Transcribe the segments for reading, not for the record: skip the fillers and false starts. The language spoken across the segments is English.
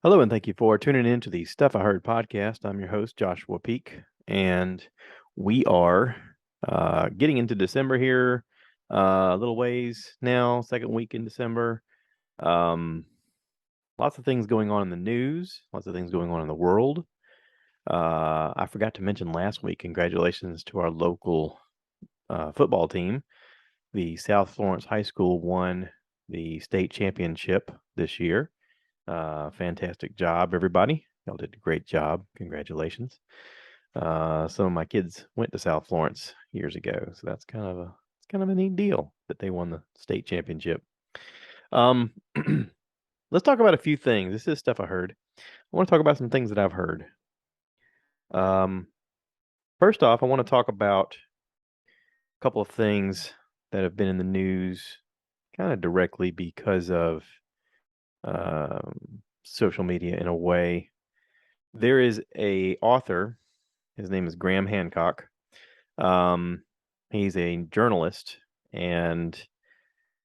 Hello, and thank you for tuning in to the Stuff I Heard podcast. I'm your host, Joshua Peak, and we are getting into December here, a little ways now, second week in December. Um, Lots of things going on in the news, lots of things going on in the world. I forgot to mention last week, congratulations to our local football team. The South Florence High School won the state championship this year. Fantastic job, everybody. Y'all did a great job. Congratulations. Some of my kids went to South Florence years ago, so that's kind of a neat deal that they won the state championship. Um, let's talk about a few things. This is stuff I heard. I want to talk about some things that I've heard. Um, First off, I want to talk about a couple of things that have been in the news kind of directly because of social media in a way. There is a author. His name is Graham Hancock. Um, he's a journalist, and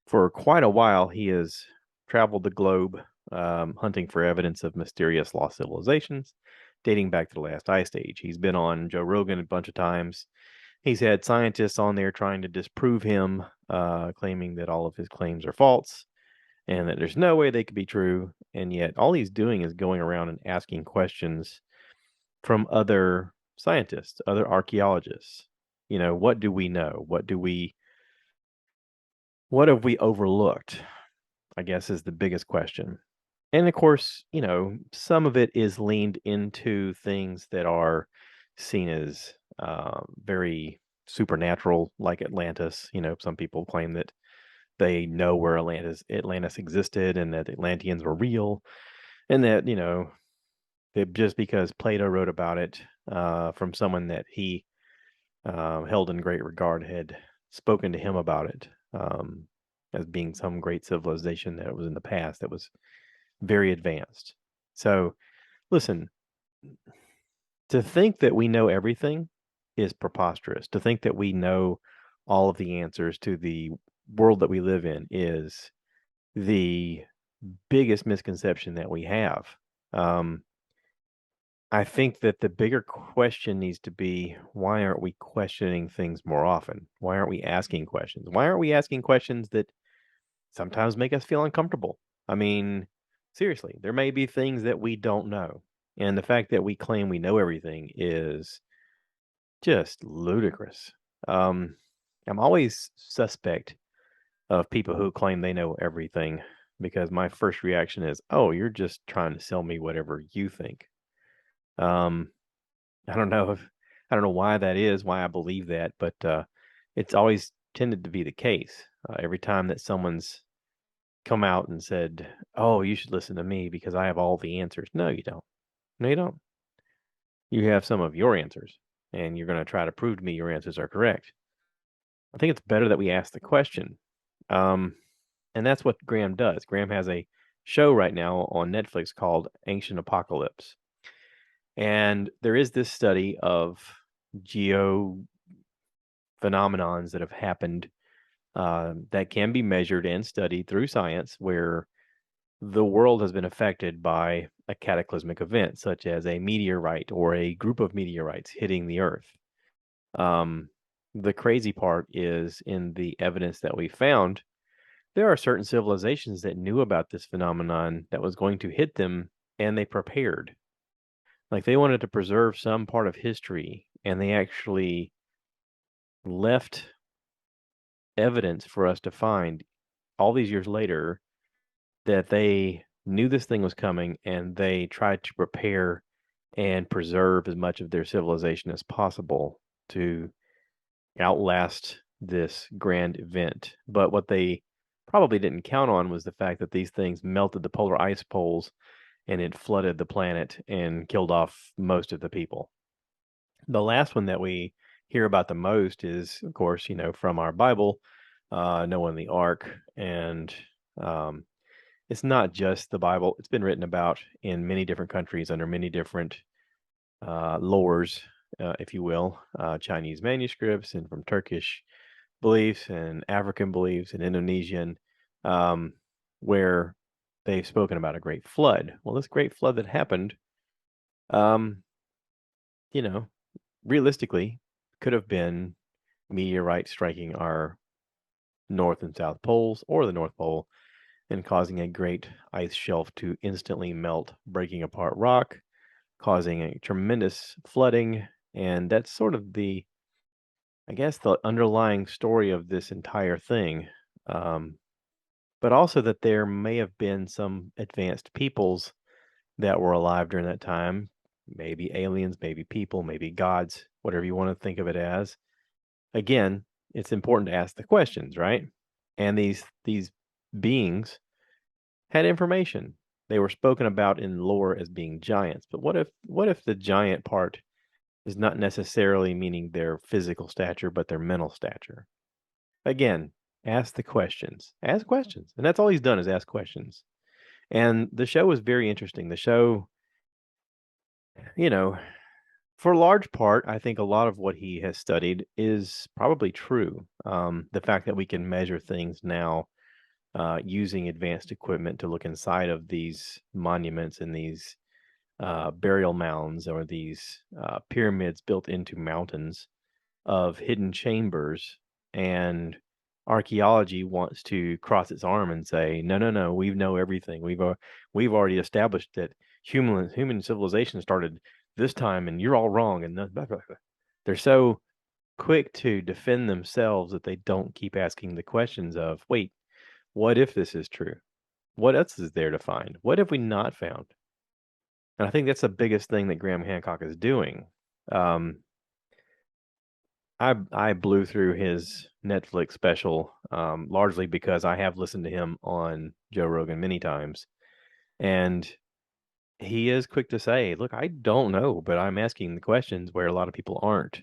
for quite a while, he has traveled the globe hunting for evidence of mysterious lost civilizations dating back to the last ice age. He's been on Joe Rogan a bunch of times. He's had scientists on there trying to disprove him, claiming that all of his claims are false and that there's no way they could be true. And yet, all he's doing is going around and asking questions from other scientists, other archaeologists. What do we know? What have we overlooked? I guess is the biggest question. And of course, some of it is leaned into things that are seen as very supernatural, like Atlantis. Some people claim that they know where Atlantis existed and that the Atlanteans were real, and that just because Plato wrote about it from someone that he held in great regard had spoken to him about it as being some great civilization that was in the past that was very advanced. So, listen, to think that we know everything is preposterous. To think that we know all of the answers to the world that we live in is the biggest misconception that we have. Um, I think that the bigger question needs to be, why aren't we questioning things more often? Why aren't we asking questions? Why aren't we asking questions that sometimes make us feel uncomfortable? I mean, seriously, there may be things that we don't know. And the fact that we claim we know everything is just ludicrous. Um, I'm always suspect of people who claim they know everything because my first reaction is, oh, you're just trying to sell me whatever you think. Um, I don't know if I don't know why that is, why I believe that, but it's always tended to be the case. Every time that someone's come out and said, "Oh, you should listen to me because I have all the answers." No, you don't. No, you don't. You have some of your answers, and you're going to try to prove to me your answers are correct. I think it's better that we ask the question. Um, and that's what Graham does. Graham has a show right now on Netflix called Ancient Apocalypse. And there is this study of geo phenomenons that have happened that can be measured and studied through science where the world has been affected by a cataclysmic event, such as a meteorite or a group of meteorites hitting the Earth. Um, the crazy part is in the evidence that we found, there are certain civilizations that knew about this phenomenon that was going to hit them and they prepared. Like they wanted to preserve some part of history and they actually left evidence for us to find all these years later that they knew this thing was coming and they tried to prepare and preserve as much of their civilization as possible to outlast this grand event. But what they probably didn't count on was the fact that these things melted the polar ice poles and it flooded the planet and killed off most of the people. The last one that we hear about the most is, of course, from our Bible, Noah and the Ark. And um, it's not just the Bible, it's been written about in many different countries under many different lores, if you will, Chinese manuscripts and from Turkish beliefs and African beliefs and Indonesian, um, where they've spoken about a great flood. Well, this great flood that happened, um, you know, realistically, could have been meteorites striking our North and South poles or the North Pole and causing a great ice shelf to instantly melt, breaking apart rock, causing a tremendous flooding. And that's sort of I guess, the underlying story of this entire thing. Um, but also that there may have been some advanced peoples that were alive during that time, maybe aliens, maybe people, maybe gods, whatever you want to think of it as. Again, it's important to ask the questions, right? And these beings had information. They were spoken about in lore as being giants. But what if the giant part is not necessarily meaning their physical stature, but their mental stature? Again, ask the questions. Ask questions. And that's all he's done is ask questions. And the show was very interesting. The show, you know, for a large part, I think a lot of what he has studied is probably true. The fact that we can measure things now using advanced equipment to look inside of these monuments and these burial mounds or these pyramids built into mountains of hidden chambers, and archaeology wants to cross its arm and say, no, no, no, we know everything. We've already established that human civilization started this time, and you're all wrong. And blah, blah, blah. They're so quick to defend themselves that they don't keep asking the questions of, wait, what if this is true? What else is there to find? What have we not found? And I think that's the biggest thing that Graham Hancock is doing. Um, I blew through his Netflix special, largely because I have listened to him on Joe Rogan many times, and he is quick to say, "Look, I don't know, but I'm asking the questions where a lot of people aren't."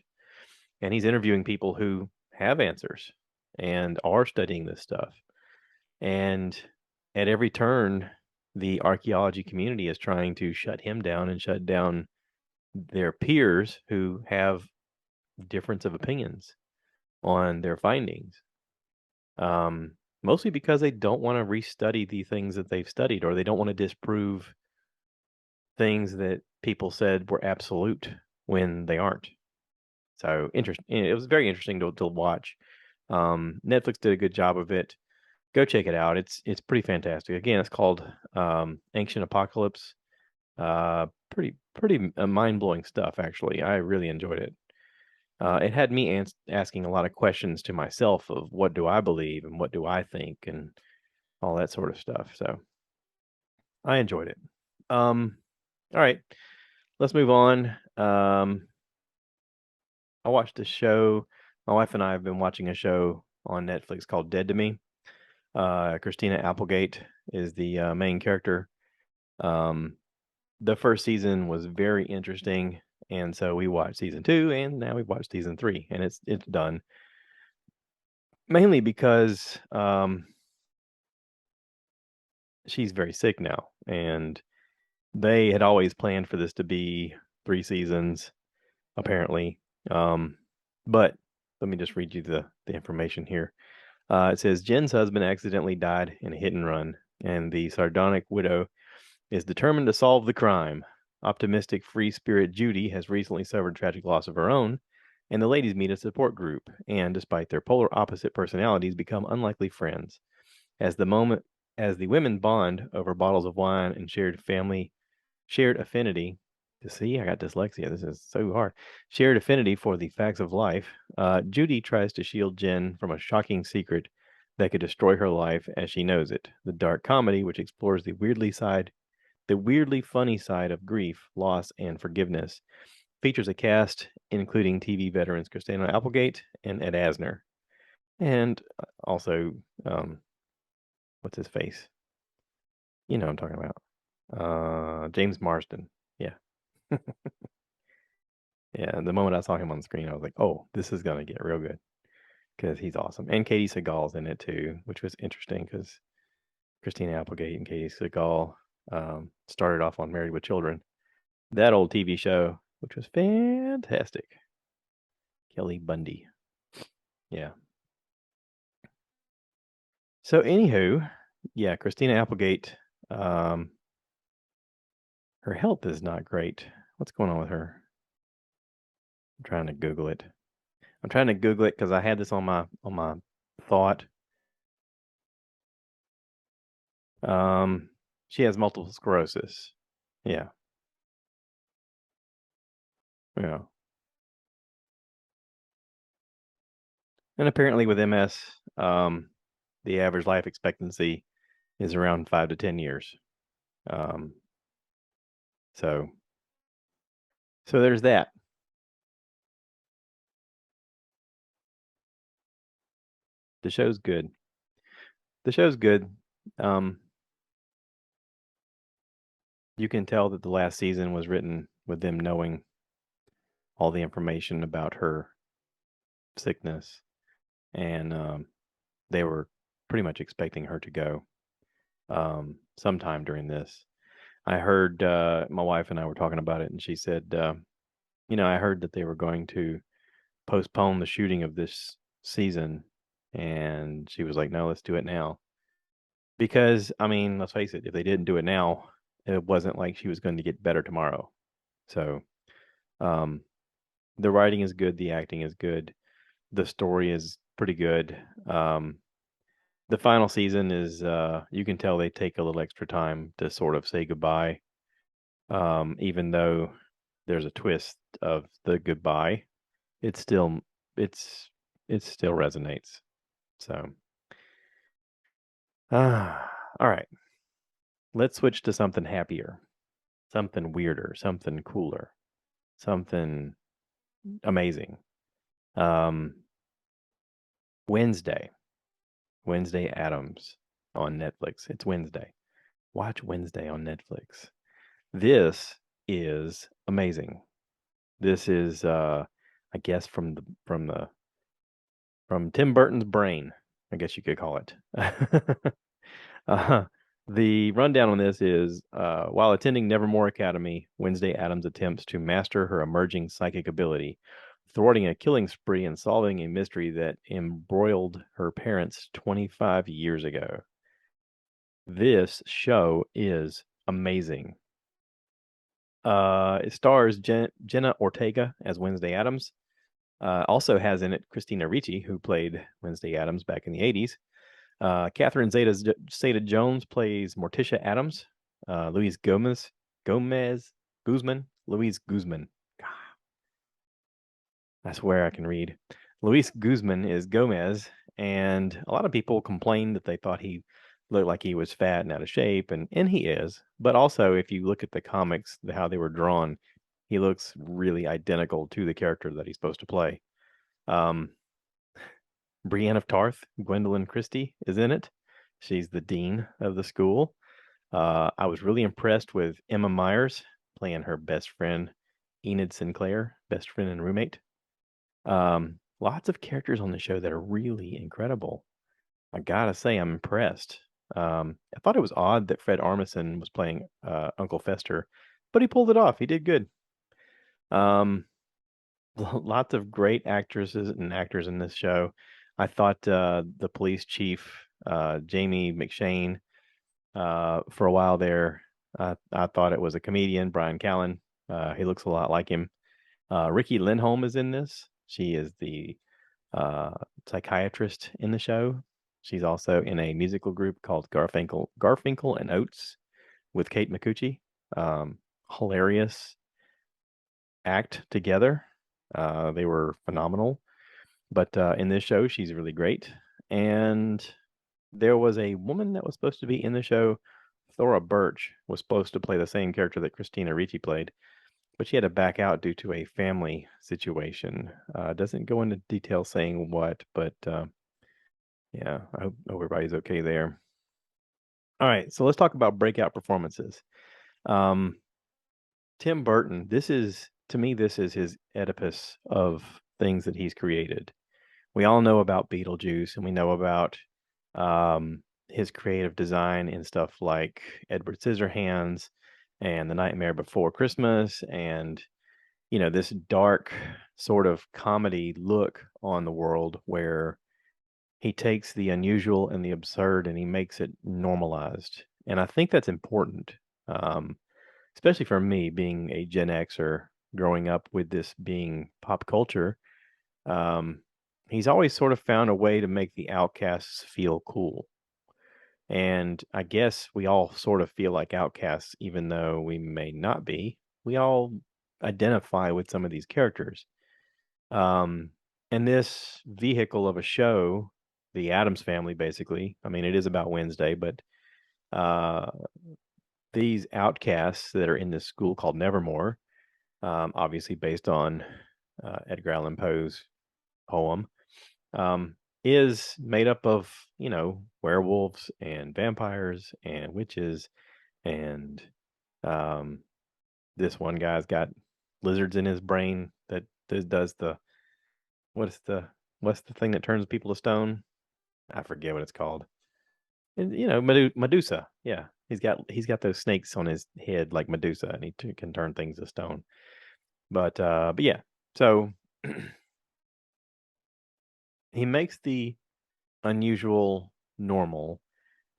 And he's interviewing people who have answers and are studying this stuff. And at every turn, the archaeology community is trying to shut him down and shut down their peers who have difference of opinions on their findings. Mostly because they don't want to restudy the things that they've studied, or they don't want to disprove things that people said were absolute when they aren't. So interesting. It was very interesting to watch. Netflix did a good job of it. Go check it out. It's pretty fantastic. Again, it's called Ancient Apocalypse. Pretty mind blowing stuff. Actually, I really enjoyed it. It had me asking a lot of questions to myself of what do I believe and what do I think and all that sort of stuff. So I enjoyed it. All right, let's move on. I watched a show. My wife and I have been watching a show on Netflix called Dead to Me. Christina Applegate is the main character. The first season was very interesting, and so we watched season 2, and now we've watched season 3, and it's done. Mainly because she's very sick now, and they had always planned for this to be 3 seasons, apparently. But let me just read you the information here. It says Jen's husband accidentally died in a hit and run, and the sardonic widow is determined to solve the crime. Optimistic, free spirit Judy has recently suffered tragic loss of her own, and the ladies meet a support group, and despite their polar opposite personalities, become unlikely friends. As the women bond over bottles of wine and shared affinity. To see, I got dyslexia. This is so hard. Shared affinity for the facts of life. Judy tries to shield Jen from a shocking secret that could destroy her life as she knows it. The dark comedy, which explores the weirdly funny side of grief, loss, and forgiveness, features a cast including TV veterans Christina Applegate and Ed Asner, and also what's his face? You know what I'm talking about. James Marsden. Yeah. Yeah, the moment I saw him on the screen, I was like, "Oh, this is gonna get real good," because he's awesome. And Katie Seagal's in it too, which was interesting because Christina Applegate and Katie Seagal started off on Married with Children, that old TV show, which was fantastic. Kelly Bundy. Yeah. So anywho, yeah, Christina Applegate Um, her health is not great. What's going on with her? I'm trying to Google it. I'm trying to Google it because I had this on my thought. Um, she has multiple sclerosis. Yeah, yeah. And apparently with MS, the average life expectancy is around 5 to 10 years. Um, so so there's that. The show's good. The show's good. Um, you can tell that the last season was written with them knowing all the information about her sickness, and they were pretty much expecting her to go sometime during this. I heard my wife and I were talking about it, and she said, I heard that they were going to postpone the shooting of this season, and she was like, "No, let's do it now." Because I mean, let's face it, if they didn't do it now, it wasn't like she was going to get better tomorrow. So, um, the writing is good, the acting is good, the story is pretty good. The final season is you can tell they take a little extra time to sort of say goodbye. Even though there's a twist of the goodbye, it still it's it still resonates. So, all right, let's switch to something happier, something weirder, something cooler, something amazing. Um, Wednesday, Wednesday Addams on Netflix. It's Wednesday. Watch Wednesday on Netflix. This is amazing. This is I guess from Tim Burton's brain, I guess you could call it. uh, the rundown on this is while attending Nevermore Academy, Wednesday Addams attempts to master her emerging psychic ability, thwarting a killing spree and solving a mystery that embroiled her parents 25 years ago. This show is amazing. It stars Jenna Ortega as Wednesday Addams. Also has in it Christina Ricci, who played Wednesday Addams back in the 80s. Catherine Zeta-Jones plays Morticia Addams. Luis Luis Guzman. God, I swear I can read. Luis Guzman is Gomez, and a lot of people complained that they thought he looked like he was fat and out of shape, and he is. But also, if you look at the comics, how they were drawn, he looks really identical to the character that he's supposed to play. Um, Brienne of Tarth, Gwendolyn Christie, is in it. She's the dean of the school. I was really impressed with Emma Myers playing her best friend, Enid Sinclair, best friend and roommate. Lots of characters on the show that are really incredible. I gotta say, I'm impressed. I thought it was odd that Fred Armisen was playing Uncle Fester, but he pulled it off. He did good. Um, lots of great actresses and actors in this show. I thought the police chief, Jamie McShane, for a while there, I thought it was a comedian, Brian Callen. He looks a lot like him. Ricky Lindholm is in this. She is the psychiatrist in the show. She's also in a musical group called Garfinkel and Oates with Kate Micucci. Hilarious act together. They were phenomenal. But in this show, she's really great. And there was a woman that was supposed to be in the show. Thora Birch was supposed to play the same character that Christina Ricci played, but she had to back out due to a family situation. Doesn't go into detail saying what, but yeah, I hope everybody's okay there. All right, so let's talk about breakout performances. Um, Tim Burton, to me, this is his Oedipus of things that he's created. We all know about Beetlejuice, and we know about his creative design in stuff like Edward Scissorhands and The Nightmare Before Christmas, and this dark sort of comedy look on the world where he takes the unusual and the absurd and he makes it normalized. And I think that's important, um, especially for me being a Gen Xer, growing up with this being pop culture. Um, he's always sort of found a way to make the outcasts feel cool. And I guess we all sort of feel like outcasts, even though we may not be. We all identify with some of these characters. Um, and this vehicle of a show, the Addams Family, basically. I mean, it is about Wednesday, but uh, these outcasts that are in this school called Nevermore, obviously based on Edgar Allan Poe's poem, um, is made up of, werewolves and vampires and witches. And um, this one guy's got lizards in his brain that does the what's the what's the thing that turns people to stone? I forget what it's called. And, Medusa. Yeah, he's got those snakes on his head like Medusa, and he can turn things to stone. But yeah, so he makes the unusual normal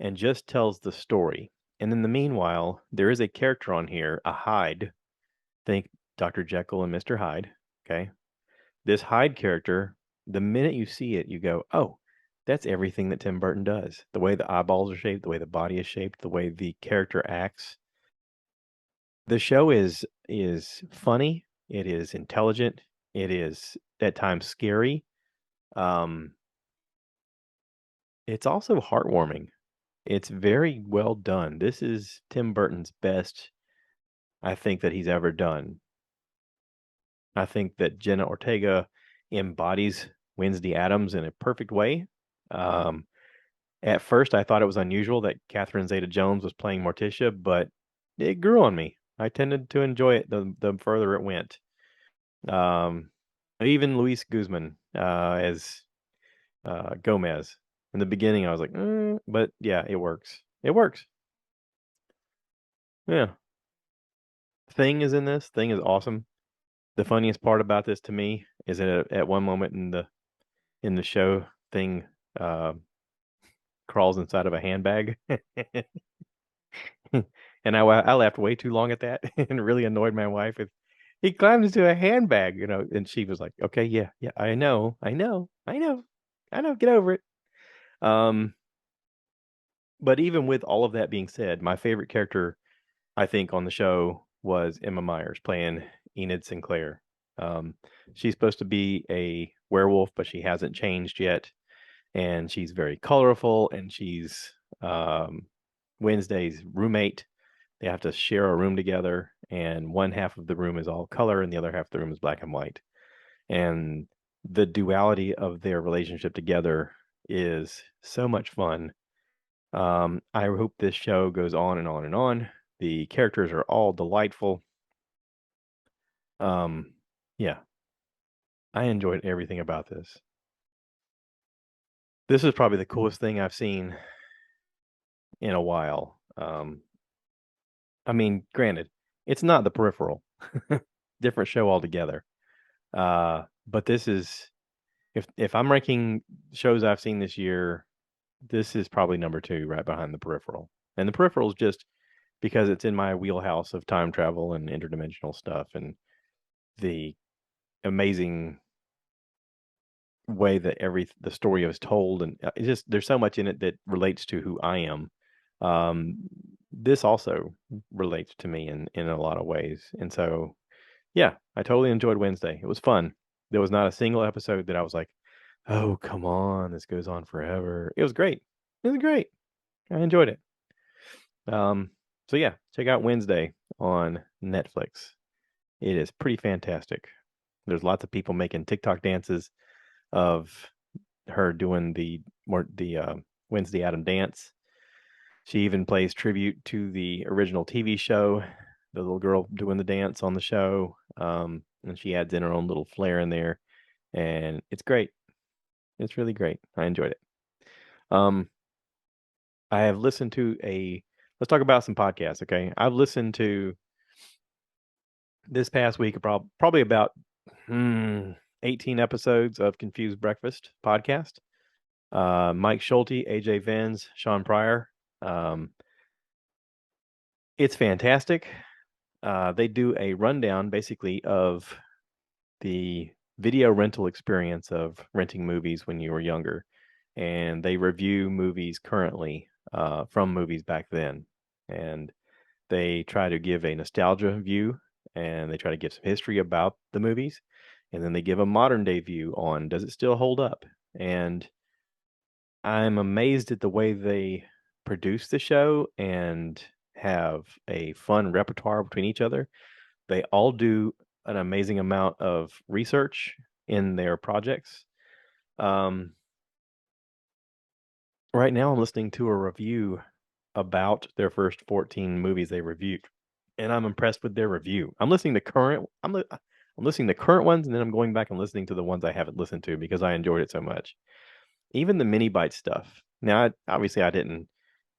and just tells the story. And in the meanwhile, there is a character on here, a Hyde. Think Dr. Jekyll and Mr. Hyde. Okay. This Hyde character, the minute you see it, you go, oh, that's everything that Tim Burton does. The way the eyeballs are shaped, the way the body is shaped, the way the character acts. The show is funny, it is intelligent, it is at times scary. Um, it's also heartwarming. It's very well done. This is Tim Burton's best, I think, that he's ever done. I think that Jenna Ortega embodies Wednesday Addams in a perfect way. Um, at first, I thought it was unusual that Catherine Zeta-Jones was playing Morticia, but it grew on me. I tended to enjoy it the further it went. Um, even Luis Guzman as Gomez. In the beginning, I was like, but yeah, it works. It works. Yeah. Thing is in this. Thing is awesome. The funniest part about this to me is that at one moment in the show, Thing uh, crawls inside of a handbag, and I laughed way too long at that, and really annoyed my wife. He climbs into a handbag, and she was like, "Okay, yeah, yeah, I know, I know, I know, I know, get over it." Um, but even with all of that being said, my favorite character, I think, on the show was Emma Myers playing Enid Sinclair. Um, she's supposed to be a werewolf, but she hasn't changed yet, and she's very colorful, and she's Wednesday's roommate. They have to share a room together, and one half of the room is all color, and the other half of the room is black and white. And the duality of their relationship together is so much fun. I hope this show goes on and on and on. The characters are all delightful. Um, yeah, I enjoyed everything about this. This is probably the coolest thing I've seen in a while. I mean, granted, it's not the Peripheral, different show altogether. But this is if I'm ranking shows I've seen this year, this is probably number two, right behind the Peripheral. And the Peripheral is just because it's in my wheelhouse of time travel and interdimensional stuff, and the amazing way that the story is told, and it's just there's so much in it that relates to who I am. Um, this also relates to me in a lot of ways, and so yeah, I totally enjoyed Wednesday. It was fun. There was not a single episode that I was like, "Oh, come on, this goes on forever." It was great. It was great. I enjoyed it. Um, so yeah, check out Wednesday on Netflix. It is pretty fantastic. There's lots of people making TikTok dances of her doing the Wednesday Adam dance. She even plays tribute to the original TV show, the little girl doing the dance on the show, and she adds in her own little flair in there, and it's great. It's really great. I enjoyed it. Um, I have listened to a. Let's talk about some podcasts, okay? I've listened to this past week probably about 18 episodes of Confused Breakfast podcast. Mike Schulte, AJ Venz, Sean Pryor. Um, It's fantastic. They do a rundown basically of the video rental experience of renting movies when you were younger, and they review movies currently from movies back then, and they try to give a nostalgia view, and they try to give some history about the movies, and then they give a modern day view on does it still hold up. And I'm amazed at the way they produce the show and have a fun repertoire between each other. They all do an amazing amount of research in their projects. Um, right now, I'm listening to a review about their first 14 movies they reviewed, and I'm impressed with their review. I'm listening to current ones, and then I'm going back and listening to the ones I haven't listened to because I enjoyed it so much. Even the Mini-Byte stuff. Now, obviously, I didn't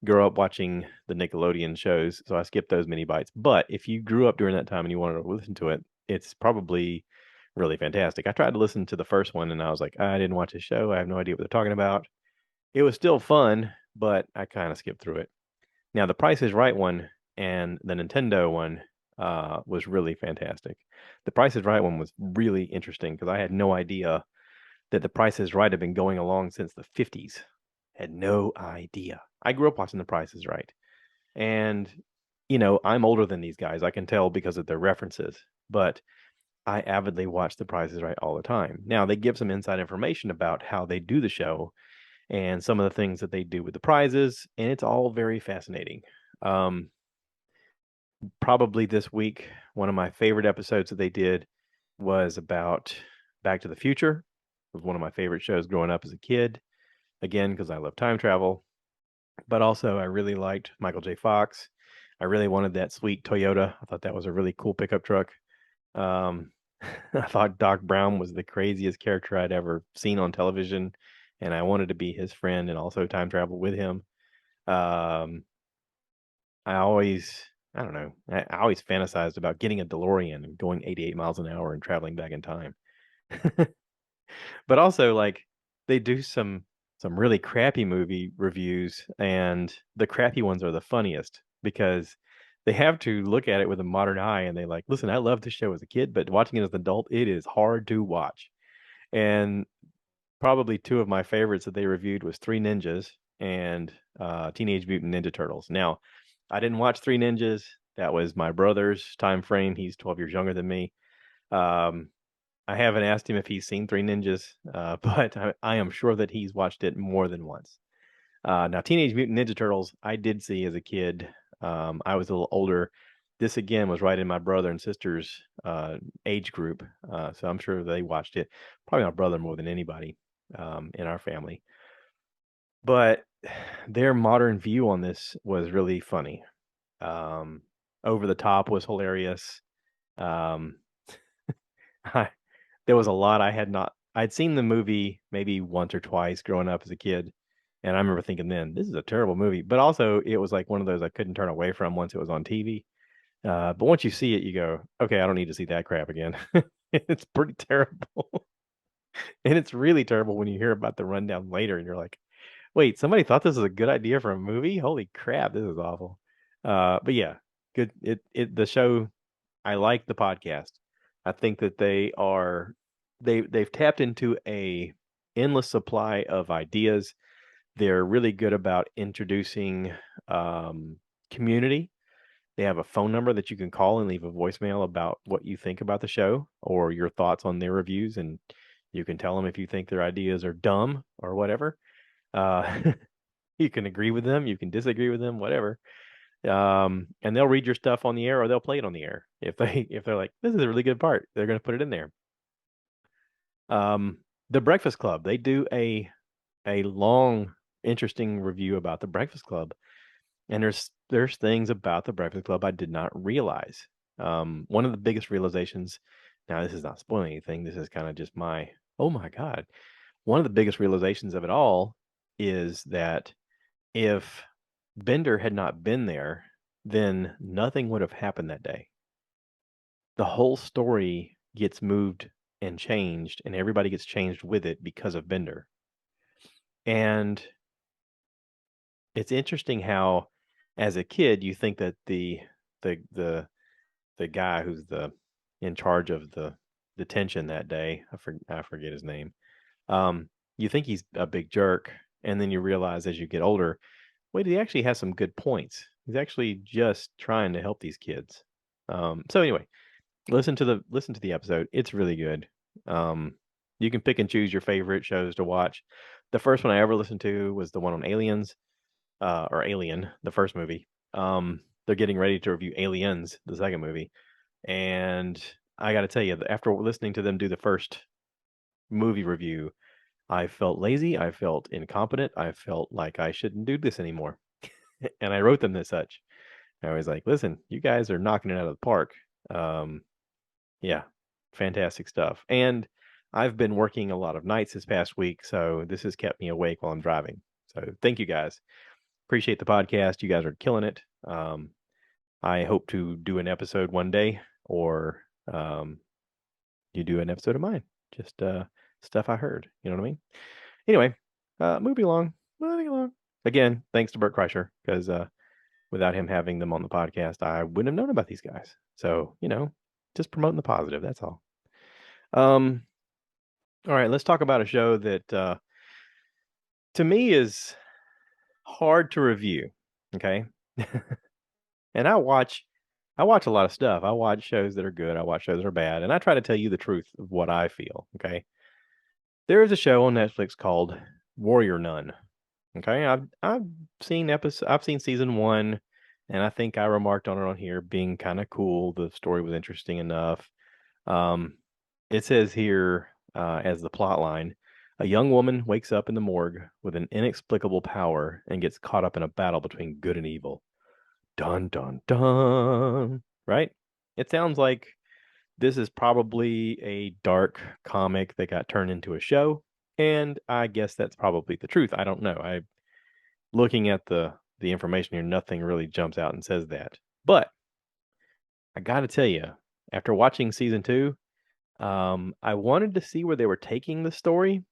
grow up watching the Nickelodeon shows, so I skipped those Mini-Bytes. But if you grew up during that time and you wanted to listen to it, it's probably really fantastic. I tried to listen to the first one, and I was like, I didn't watch the show. I have no idea what they're talking about. It was still fun, but I kind of skipped through it. Now, the Price is Right one and the Nintendo one was really fantastic. The Price is Right one was really interesting because I had no idea that The Price is Right had been going along since the 50s. Had no idea. I grew up watching The Price is Right. And, I'm older than these guys. I can tell because of their references. But I avidly watch The Price is Right all the time. Now, they give some inside information about how they do the show and some of the things that they do with the prizes, and it's all very fascinating. Um, Probably this week, one of my favorite episodes that they did was about Back to the Future. It was one of my favorite shows growing up as a kid. Again, because I love time travel, but also I really liked Michael J. Fox. I really wanted that sweet Toyota. I thought that was a really cool pickup truck. Um, I thought Doc Brown was the craziest character I'd ever seen on television, and I wanted to be his friend and also time travel with him. Um, I always, I don't know, I always fantasized about getting a DeLorean and going 88 miles an hour and traveling back in time. But also, like, they do some really crappy movie reviews, and the crappy ones are the funniest because they have to look at it with a modern eye, and they like, listen, I loved this show as a kid, but watching it as an adult, it is hard to watch. And probably two of my favorites that they reviewed was Three Ninjas and Teenage Mutant Ninja Turtles. Now, I didn't watch Three Ninjas. That was my brother's time frame. He's 12 years younger than me. Um, I haven't asked him if he's seen Three Ninjas, but I am sure that he's watched it more than once. Now, Teenage Mutant Ninja Turtles, I did see as a kid. I was a little older. This again was right in my brother and sister's age group, so I'm sure they watched it. Probably my brother more than anybody in our family. But their modern view on this was really funny. Um, Over the top was hilarious. Um, I, there was a lot I had not. I'd seen the movie maybe once or twice growing up as a kid, and I remember thinking then this is a terrible movie. But also it was like one of those I couldn't turn away from once it was on TV. But once you see it, you go, okay, I don't need to see that crap again. It's pretty terrible, and it's really terrible when you hear about the rundown later, and you're like, wait, somebody thought this was a good idea for a movie? Holy crap, this is awful. But yeah, good. The show. I like the podcast. I think that they've tapped into a endless supply of ideas. They're really good about introducing community. They have a phone number that you can call and leave a voicemail about what you think about the show or your thoughts on their reviews, and you can tell them if you think their ideas are dumb or whatever. Uh, you can agree with them, you can disagree with them, whatever. And they'll read your stuff on the air or they'll play it on the air. If they're like, this is a really good part, they're going to put it in there. The Breakfast Club, they do a long, interesting review about the Breakfast Club, and there's things about the Breakfast Club I did not realize. One of the biggest realizations. Now, this is not spoiling anything. This is kind of just my oh my god. One of the biggest realizations of it all is that if Bender had not been there, then nothing would have happened that day. The whole story gets moved and changed, and everybody gets changed with it because of Bender. And it's interesting how, as a kid, you think that the the guy who's in charge of the detention that day. I forget his name. You think he's a big jerk, and then you realize as you get older, wait, he actually has some good points. He's actually just trying to help these kids. So anyway, listen to the episode. It's really good. Um, you can pick and choose your favorite shows to watch. The first one I ever listened to was the one on aliens, or Alien, the first movie. They're getting ready to review Aliens, the second movie, and I got to tell you, after listening to them do the first movie review, I felt lazy. I felt incompetent. I felt like I shouldn't do this anymore, and I wrote them as such. I was like, "Listen, you guys are knocking it out of the park." Um, yeah, fantastic stuff. And I've been working a lot of nights this past week, so this has kept me awake while I'm driving. So thank you guys. Appreciate the podcast. You guys are killing it. I hope to do an episode one day, or you do an episode of mine. Just stuff I heard. You know what I mean? Anyway, moving along. Moving along. Again, thanks to Bert Kreischer, because without him having them on the podcast, I wouldn't have known about these guys. So, just promoting the positive. That's all. All right, let's talk about a show that to me is hard to review. Okay. And I watch a lot of stuff. I watch shows that are good, I watch shows that are bad, and I try to tell you the truth of what I feel. Okay. There is a show on Netflix called Warrior Nun. Okay. I've seen season one, and I think I remarked on it on here being kind of cool. The story was interesting enough. Um, it says here, as the plot line, a young woman wakes up in the morgue with an inexplicable power and gets caught up in a battle between good and evil. Dun dun dun. Right? It sounds like this is probably a dark comic that got turned into a show, and I guess that's probably the truth. I don't know. I looking at the information here, nothing really jumps out and says that. But I got to tell you, after watching season 2, I wanted to see where they were taking the story,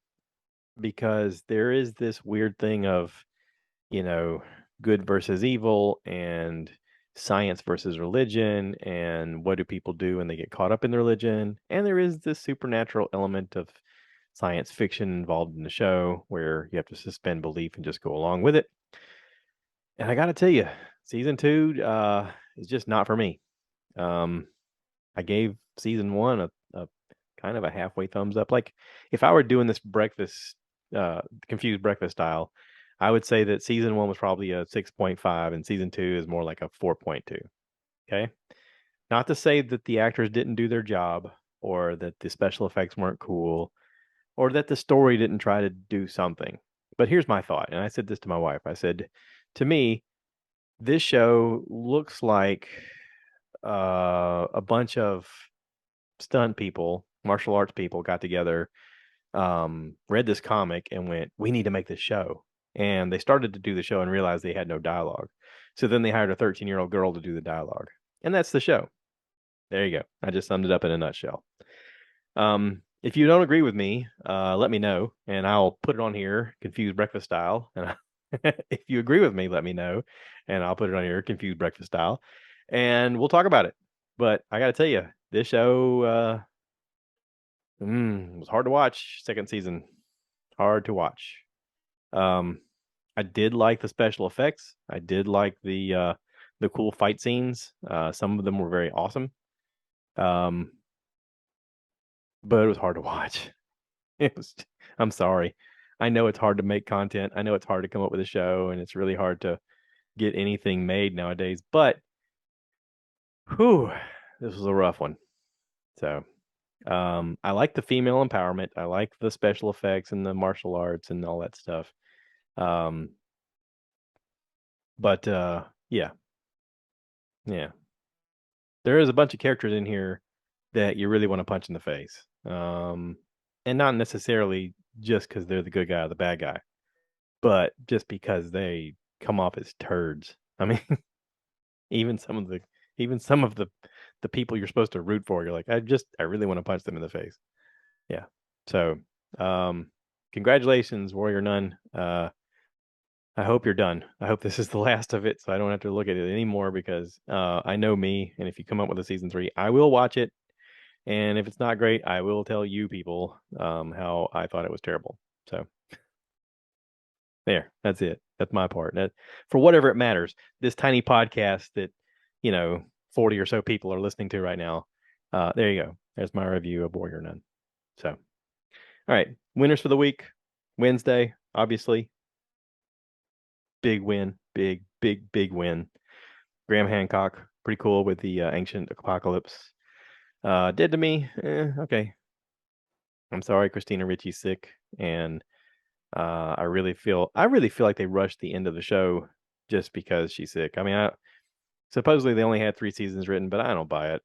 because there is this weird thing of, you know, good versus evil, and science versus religion, and what do people do when they get caught up in the religion. And there is this supernatural element of science fiction involved in the show where you have to suspend belief and just go along with it. And I got to tell you, season 2 is just not for me. I gave season 1 a kind of a halfway thumbs up. Like, if I were doing this confused breakfast style, I would say that season 1 was probably a 6.5 and season 2 is more like a 4.2. Okay. Not to say that the actors didn't do their job, or that the special effects weren't cool, or that the story didn't try to do something. But here's my thought. And I said this to my wife. I said, to me, this show looks like a bunch of stunt people, martial arts people got together, read this comic and went, we need to make this show. And they started to do the show and realized they had no dialogue. So then they hired a 13-year-old girl to do the dialogue. And that's the show. There you go. I just summed it up in a nutshell. If you don't agree with me, let me know, and I'll put it on here, confused breakfast style. And if you agree with me, let me know, and I'll put it on here, confused breakfast style, and we'll talk about it. But I got to tell you, this show was hard to watch. Second season, hard to watch. I did like the special effects. I did like the cool fight scenes. Some of them were very awesome. But it was hard to watch. I'm sorry. I know it's hard to make content. I know it's hard to come up with a show, and it's really hard to get anything made nowadays. But whew, this was a rough one. So I like the female empowerment. I like the special effects and the martial arts and all that stuff. But yeah. There is a bunch of characters in here that you really want to punch in the face. And not necessarily just because they're the good guy or the bad guy, but just because they come off as turds. I mean, even some of the people you're supposed to root for, you're like, I really want to punch them in the face. Yeah. So, congratulations, Warrior Nun. I hope you're done. I hope this is the last of it, so I don't have to look at it anymore because I know me, and if you come up with a season 3, I will watch it. And if it's not great, I will tell you people how I thought it was terrible. So there, that's it. That's my part. That, for whatever it matters, this tiny podcast that 40 or so people are listening to right now. There you go. There's my review of Warrior Nun. So, all right, winners for the week. Wednesday, obviously, big win, big win. Graham Hancock, pretty cool with the Ancient Apocalypse. Dead to Me, okay. I'm sorry, Christina Ricci's sick, and I really feel like they rushed the end of the show just because she's sick. I mean, supposedly they only had 3 seasons written, but I don't buy it.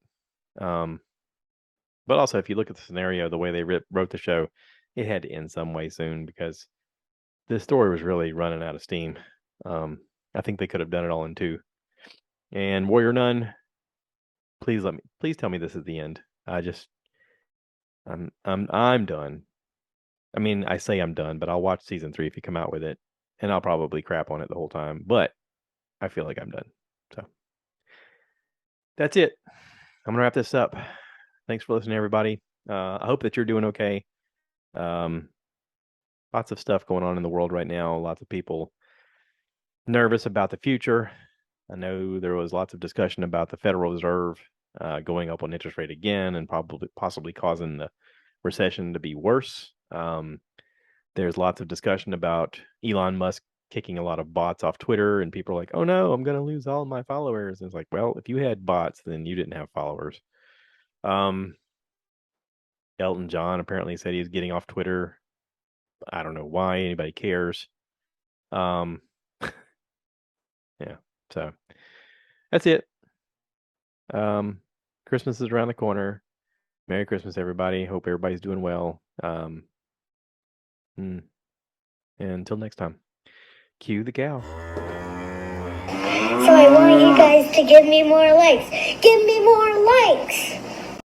But also, if you look at the scenario, the way they wrote the show, it had to end some way soon because the story was really running out of steam. I think they could have done it all in 2. And Warrior Nun, please tell me this is the end. I'm done. I mean, I say I'm done, but I'll watch season 3 if you come out with it, and I'll probably crap on it the whole time. But I feel like I'm done. So that's it. I'm gonna wrap this up. Thanks for listening, everybody. I hope that you're doing okay. Lots of stuff going on in the world right now. Lots of people nervous about the future. I know there was lots of discussion about the Federal Reserve going up on interest rate again and possibly causing the recession to be worse. There's lots of discussion about Elon Musk kicking a lot of bots off Twitter, and people are like, oh no, I'm going to lose all my followers. And it's like, well, if you had bots, then you didn't have followers. Elton John apparently said he's getting off Twitter. I don't know why anybody cares. Yeah, so that's it. Christmas is around the corner. Merry Christmas, everybody. Hope everybody's doing well. And until next time, cue the cow. So I want you guys to give me more likes. Give me more likes!